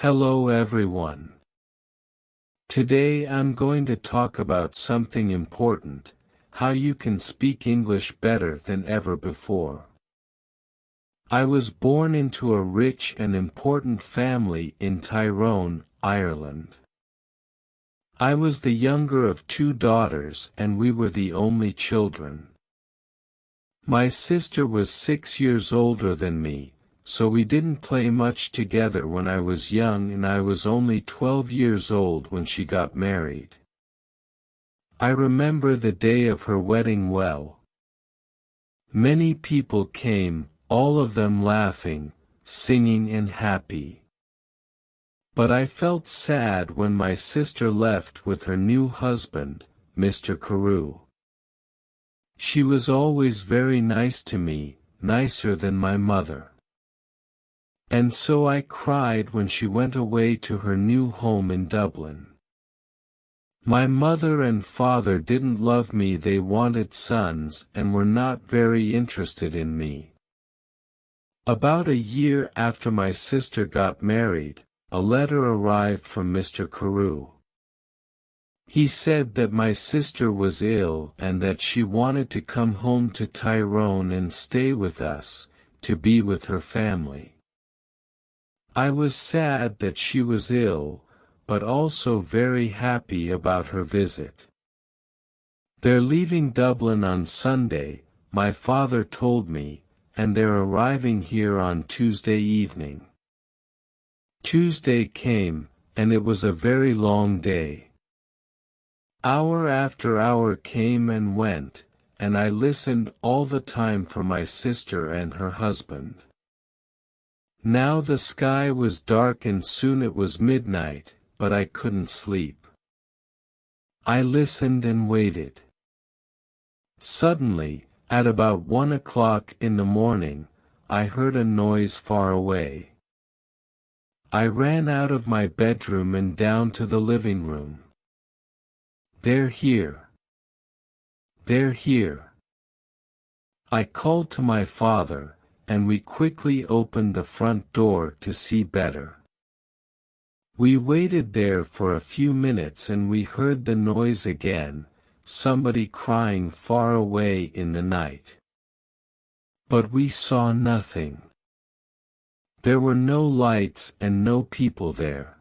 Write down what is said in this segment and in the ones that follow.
Hello everyone. Today I'm going to talk about something important, how you can speak English better than ever before. I was born into a rich and important family in Tyrone, Ireland. I was the younger of two daughters and we were the only children. My sister was 6 years older than me, so we didn't play much together when I was young, and I was only 12 years old when she got married. I remember the day of her wedding well. Many people came, all of them laughing, singing and happy. But I felt sad when my sister left with her new husband, Mr. Carew. She was always very nice to me, nicer than my mother. And so I cried when she went away to her new home in Dublin. My mother and father didn't love me, they wanted sons and were not very interested in me. About a year after my sister got married, a letter arrived from Mr. Carew. He said that my sister was ill and that she wanted to come home to Tyrone and stay with us, to be with her family. I was sad that she was ill, but also very happy about her visit. They're leaving Dublin on Sunday, my father told me, and they're arriving here on Tuesday evening. Tuesday came, and it was a very long day. Hour after hour came and went, and I listened all the time for my sister and her husband. Now the sky was dark and soon it was midnight, but I couldn't sleep. I listened and waited. Suddenly, at about 1 o'clock in the morning, I heard a noise far away. I ran out of my bedroom and down to the living room. "They're here. They're here." I called to my father, and we quickly opened the front door to see better. We waited there for a few minutes and we heard the noise again, somebody crying far away in the night. But we saw nothing. There were no lights and no people there.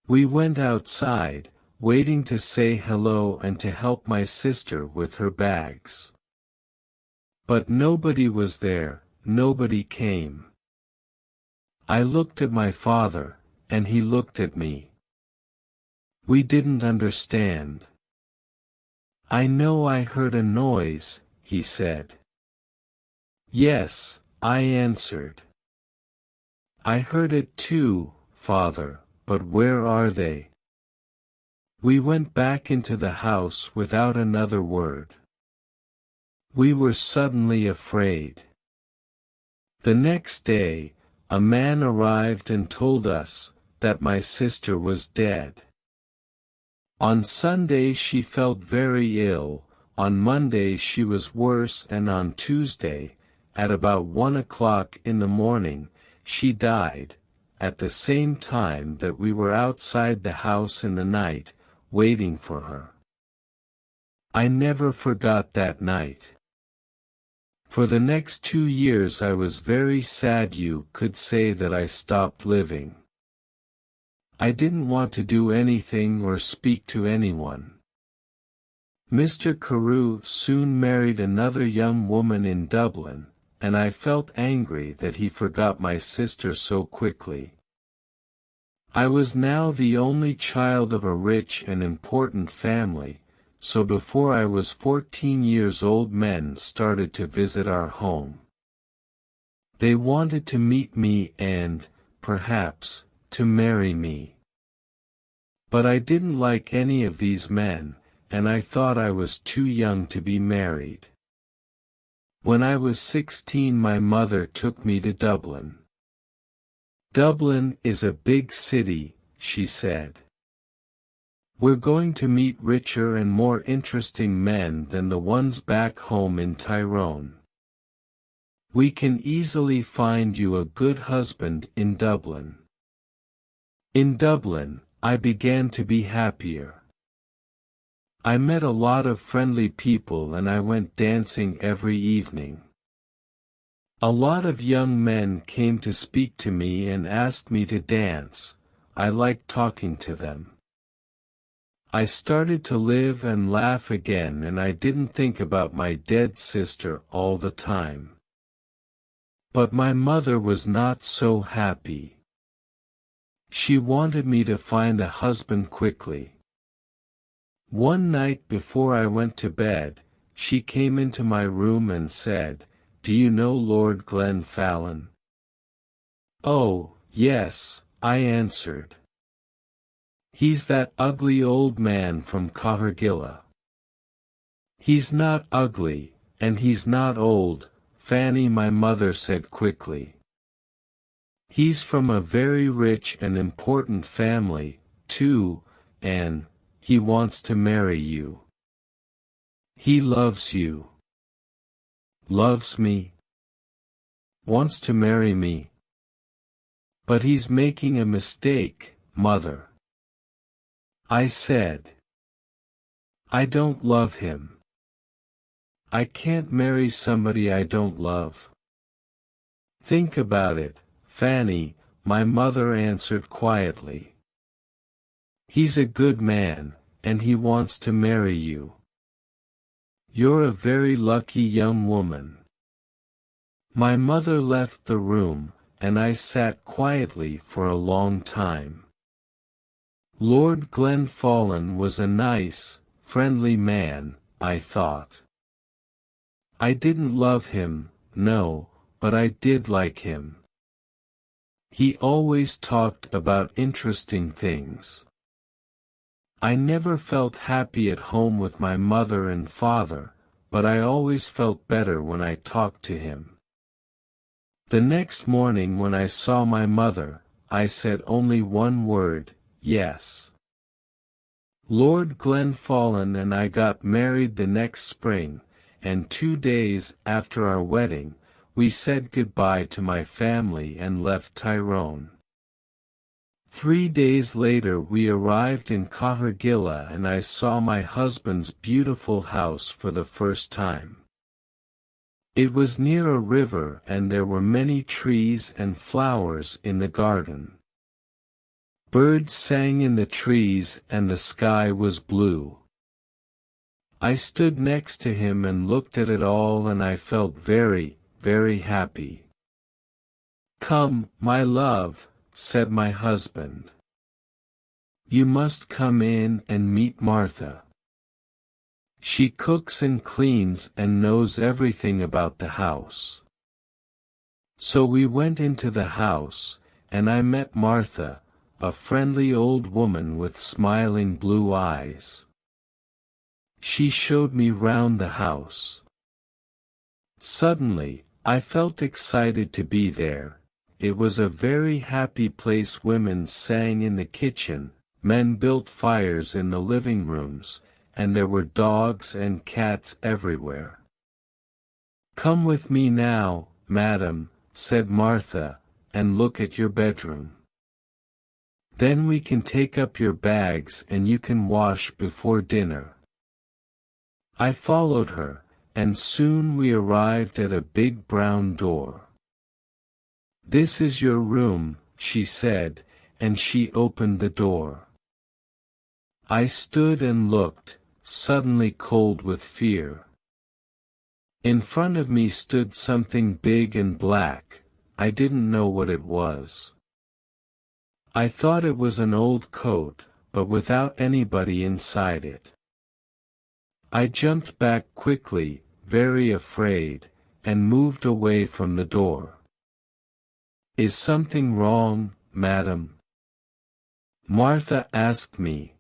We went outside, waiting to say hello and to help my sister with her bags. But nobody was there, nobody came. I looked at my father, and he looked at me. We didn't understand. "I know I heard a noise," he said. "Yes," I answered. "I heard it too, father, but where are they?" We went back into the house without another word. We were suddenly afraid. The next day, a man arrived and told us that my sister was dead. On Sunday she felt very ill, on Monday she was worse, and on Tuesday, at about 1 o'clock in the morning, she died, at the same time that we were outside the house in the night, waiting for her. I never forgot that night. For the next 2 years I was very sad. You could say that I stopped living. I didn't want to do anything or speak to anyone. Mr. Carew soon married another young woman in Dublin, and I felt angry that he forgot my sister so quickly. I was now the only child of a rich and important family, so before I was 14 years old men started to visit our home. They wanted to meet me and, perhaps, to marry me. But I didn't like any of these men, and I thought I was too young to be married. When I was 16 my mother took me to Dublin. "Dublin is a big city," she said. "We're going to meet richer and more interesting men than the ones back home in Tyrone. We can easily find you a good husband in Dublin. In Dublin, I began to be happier. I met a lot of friendly people and I went dancing every evening. A lot of young men came to speak to me and asked me to dance. I liked talking to them. I started to live and laugh again and I didn't think about my dead sister all the time. But my mother was not so happy. She wanted me to find a husband quickly. One night before I went to bed, she came into my room and said, "Do you know Lord Glenfallen?" "Oh, yes," I answered. "He's that ugly old man from Cohergilla." "He's not ugly, and he's not old," Fanny, my mother said quickly. "He's from a very rich and important family, too, and he wants to marry you. He loves you." "Loves me? Wants to marry me? But he's making a mistake, Mother," I said. "I don't love him. I can't marry somebody I don't love." "Think about it, Fanny," my mother answered quietly. "He's a good man, and he wants to marry you. You're a very lucky young woman." My mother left the room, and I sat quietly for a long time. Lord Glenfallen was a nice, friendly man, I thought. I didn't love him, no, but I did like him. He always talked about interesting things. I never felt happy at home with my mother and father, but I always felt better when I talked to him. The next morning when I saw my mother, I said only one word, yes. Lord Glenfallen and I got married the next spring, and 2 days after our wedding, we said goodbye to my family and left Tyrone. 3 days later we arrived in Cohergilla and I saw my husband's beautiful house for the first time. It was near a river and there were many trees and flowers in the garden. Birds sang in the trees and the sky was blue. I stood next to him and looked at it all and I felt very, very happy. "Come, my love," said my husband. "You must come in and meet Martha. She cooks and cleans and knows everything about the house." So we went into the house, and I met Martha, a friendly old woman with smiling blue eyes. She showed me round the house. Suddenly, I felt excited to be there. It was a very happy place. Women sang in the kitchen, men built fires in the living rooms, and there were dogs and cats everywhere. "Come with me now, madam," said Martha, "and look at your bedroom. Then we can take up your bags and you can wash before dinner." I followed her, and soon we arrived at a big brown door. "This is your room," she said, and she opened the door. I stood and looked, suddenly cold with fear. In front of me stood something big and black. I didn't know what it was. I thought it was an old coat, but without anybody inside it. I jumped back quickly, very afraid, and moved away from the door. "Is something wrong, madam?" Martha asked me.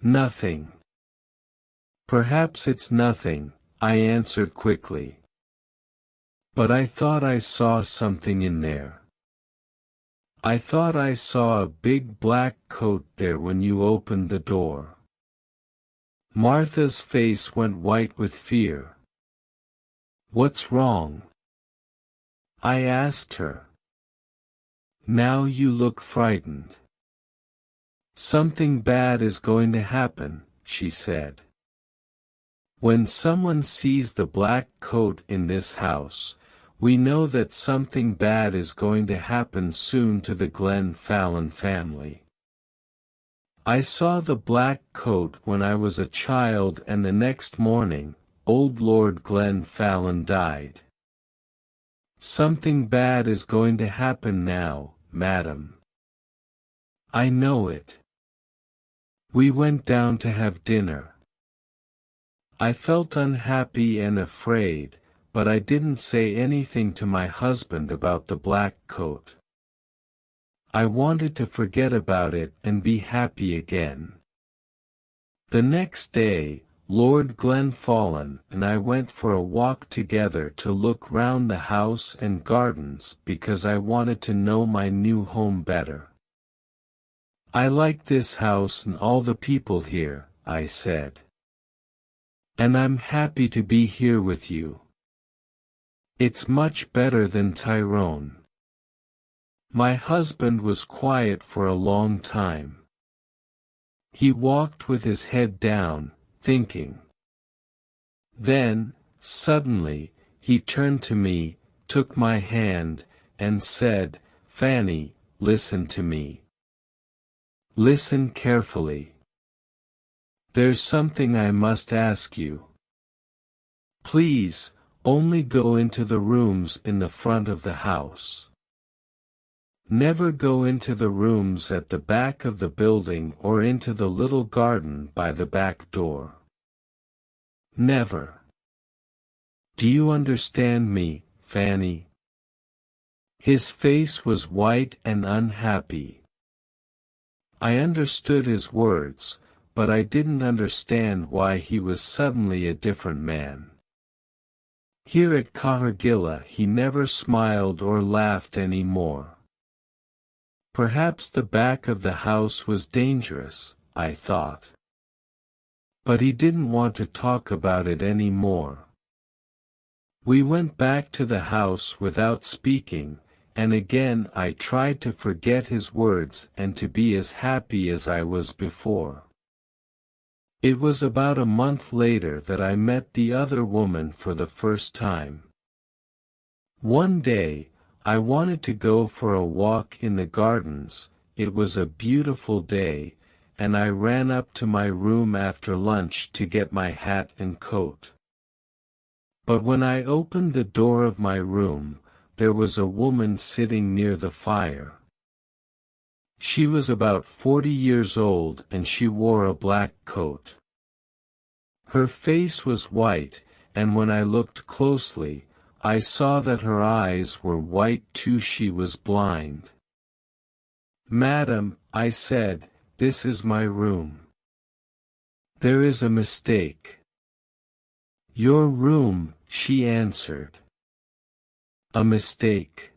"Nothing." "Perhaps it's nothing," I answered quickly. "But I thought I saw something in there. I thought I saw a big black coat there when you opened the door." Martha's face went white with fear. "What's wrong?" I asked her. Now you look frightened. Something bad is going to happen, she said. When someone sees the black coat in this house, we know that something bad is going to happen soon to the Glenn Fallon family. I saw the black coat when I was a child, and the next morning, old Lord Glenn Fallon died. Something bad is going to happen now, madam. I know it. We went down to have dinner. I felt unhappy and afraid, but I didn't say anything to my husband about the black coat. I wanted to forget about it and be happy again. The next day, Lord Glenn Fallon and I went for a walk together to look round the house and gardens because I wanted to know my new home better. I like this house and all the people here, I said. And I'm happy to be here with you. It's much better than Tyrone. My husband was quiet for a long time. He walked with his head down, thinking. Then, suddenly, he turned to me, took my hand, and said, "Fanny, listen to me. Listen carefully. There's something I must ask you. Please, only go into the rooms in the front of the house. Never go into the rooms at the back of the building or into the little garden by the back door. Never. Do you understand me, Fanny?" His face was white and unhappy. I understood his words, but I didn't understand why he was suddenly a different man. Here at Cargilla he never smiled or laughed any more. Perhaps the back of the house was dangerous, I thought. But he didn't want to talk about it any more. We went back to the house without speaking, and again I tried to forget his words and to be as happy as I was before. It was about a month later that I met the other woman for the first time. One day, I wanted to go for a walk in the gardens. It was a beautiful day, and I ran up to my room after lunch to get my hat and coat. But when I opened the door of my room, there was a woman sitting near the fire. She was about 40 years old and she wore a black coat. Her face was white, and when I looked closely, I saw that her eyes were white too. She was blind. "Madam," I said, "this is my room. There is a mistake." "Your room," she answered. "A mistake?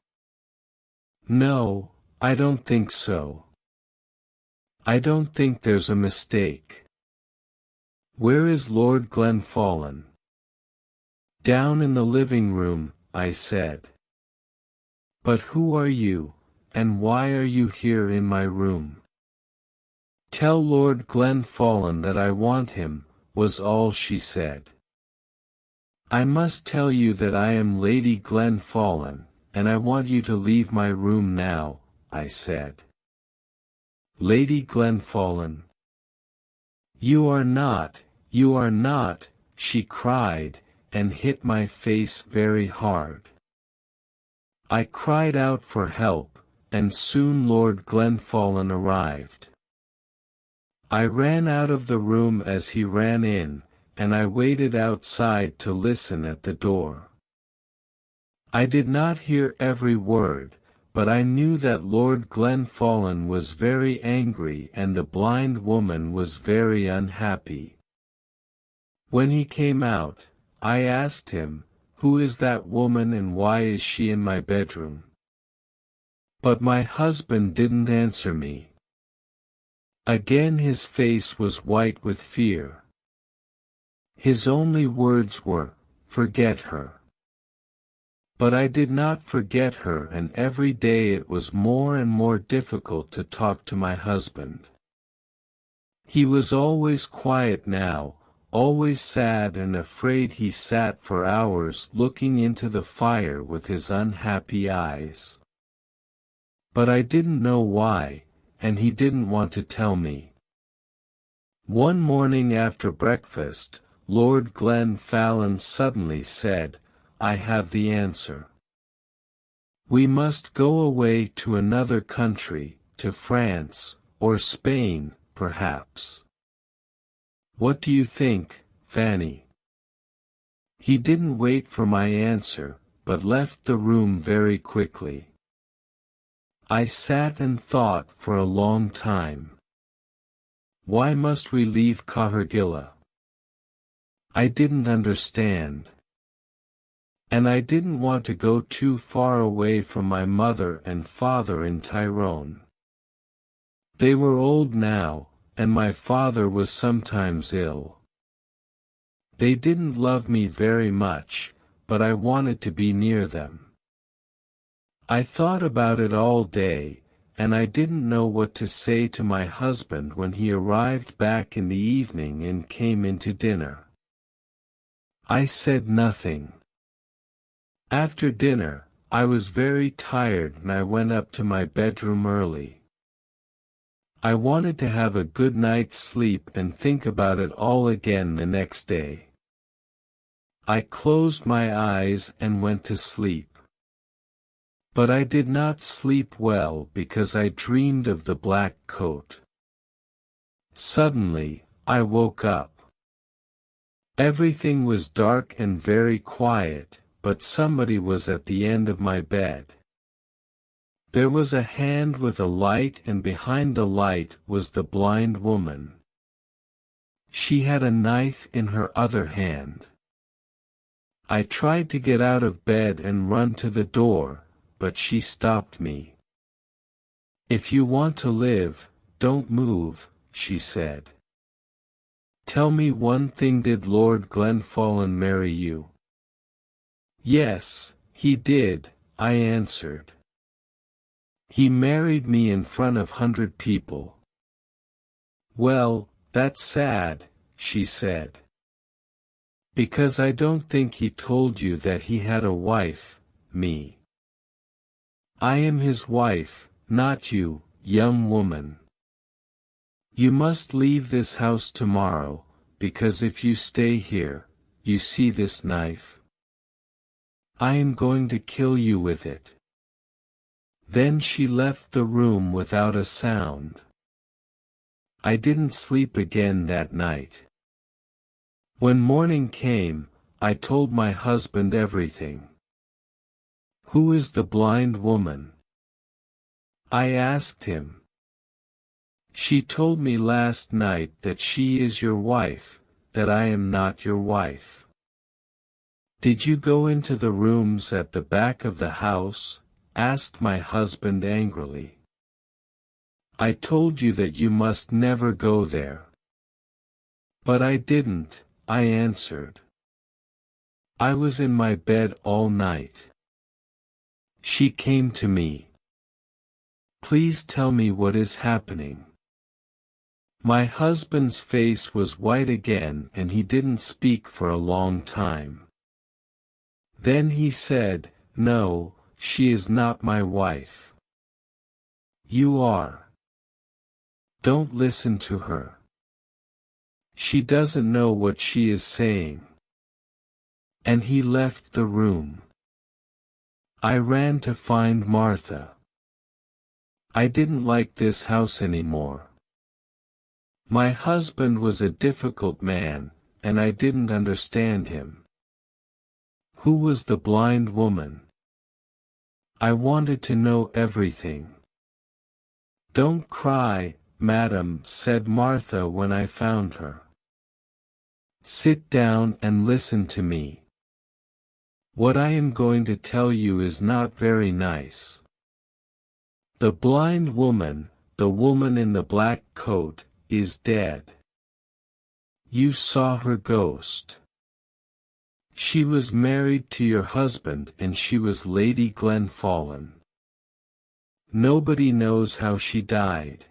No, I don't think so. I don't think there's a mistake. Where is Lord Glenn Fallon?" "Down in the living room," I said. "But who are you, and why are you here in my room?" "Tell Lord Glenn Fallon that I want him," was all she said. "I must tell you that I am Lady Glenn Fallon, and I want you to leave my room now," I said. "Lady Glenn Fallon? You are not," she cried, and hit my face very hard. I cried out for help, and soon Lord Glenn Fallon arrived. I ran out of the room as he ran in, and I waited outside to listen at the door. I did not hear every word, but I knew that Lord Glenn Fallon was very angry and the blind woman was very unhappy. When he came out, I asked him, "Who is that woman and why is she in my bedroom?" But my husband didn't answer me. Again his face was white with fear. His only words were, "Forget her." But I did not forget her, and every day it was more and more difficult to talk to my husband. He was always quiet now, always sad and afraid. He sat for hours looking into the fire with his unhappy eyes. But I didn't know why, and he didn't want to tell me. One morning after breakfast, Lord Glenfallen suddenly said, "I have the answer. We must go away to another country, to France, or Spain, perhaps. What do you think, Fanny?" He didn't wait for my answer, but left the room very quickly. I sat and thought for a long time. Why must we leave Cahergilla? I didn't understand. And I didn't want to go too far away from my mother and father in Tyrone. They were old now, and my father was sometimes ill. They didn't love me very much, but I wanted to be near them. I thought about it all day, and I didn't know what to say to my husband when he arrived back in the evening and came in to dinner. I said nothing. After dinner, I was very tired and I went up to my bedroom early. I wanted to have a good night's sleep and think about it all again the next day. I closed my eyes and went to sleep. But I did not sleep well because I dreamed of the black coat. Suddenly, I woke up. Everything was dark and very quiet, but somebody was at the end of my bed. There was a hand with a light, and behind the light was the blind woman. She had a knife in her other hand. I tried to get out of bed and run to the door, but she stopped me. "If you want to live, don't move," she said. "Tell me one thing, did Lord Glenfallen marry you?" "Yes, he did," I answered. "He married me in front of 100 people." "Well, that's sad," she said. "Because I don't think he told you that he had a wife, me. I am his wife, not you, young woman. You must leave this house tomorrow, because if you stay here, you see this knife? I am going to kill you with it." Then she left the room without a sound. I didn't sleep again that night. When morning came, I told my husband everything. "Who is the blind woman?" I asked him. "She told me last night that she is your wife, that I am not your wife." "Did you go into the rooms at the back of the house?" asked my husband angrily. "I told you that you must never go there." "But I didn't," I answered. "I was in my bed all night." She came to me. "Please tell me what is happening." My husband's face was white again and he didn't speak for a long time. Then he said, "No, she is not my wife." "You are. Don't listen to her. She doesn't know what she is saying." And he left the room. I ran to find Martha. I didn't like this house anymore. My husband was a difficult man, and I didn't understand him. Who was the blind woman? I wanted to know everything. "Don't cry, madam," said Martha when I found her. "Sit down and listen to me. What I am going to tell you is not very nice. The blind woman, the woman in the black coat, is dead. You saw her ghost. She was married to your husband and she was Lady Glenfallen. Nobody knows how she died.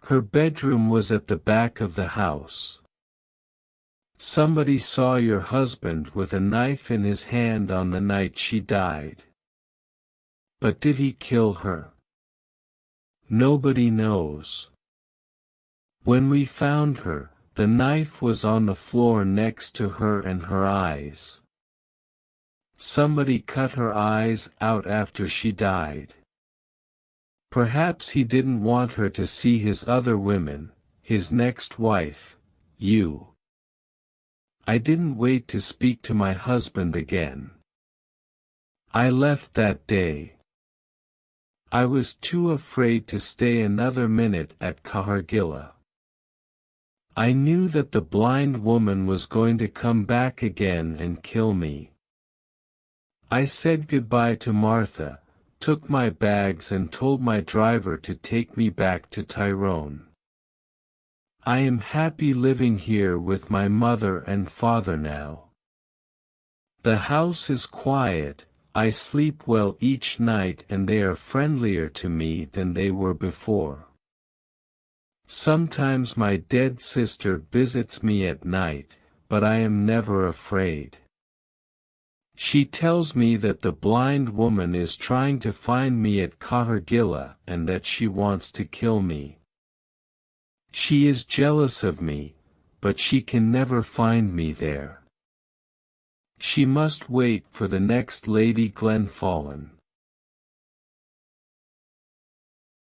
Her bedroom was at the back of the house. Somebody saw your husband with a knife in his hand on the night she died. But did he kill her? Nobody knows. When we found her, the knife was on the floor next to her and her eyes. Somebody cut her eyes out after she died. Perhaps he didn't want her to see his other women, his next wife, you. I didn't wait to speak to my husband again. I left that day. I was too afraid to stay another minute at Cahergilla. I knew that the blind woman was going to come back again and kill me. I said goodbye to Martha, took my bags and told my driver to take me back to Tyrone. I am happy living here with my mother and father now. The house is quiet, I sleep well each night and they are friendlier to me than they were before. Sometimes my dead sister visits me at night, but I am never afraid. She tells me that the blind woman is trying to find me at Cahergilla and that she wants to kill me. She is jealous of me, but she can never find me there. She must wait for the next Lady Glenfallen.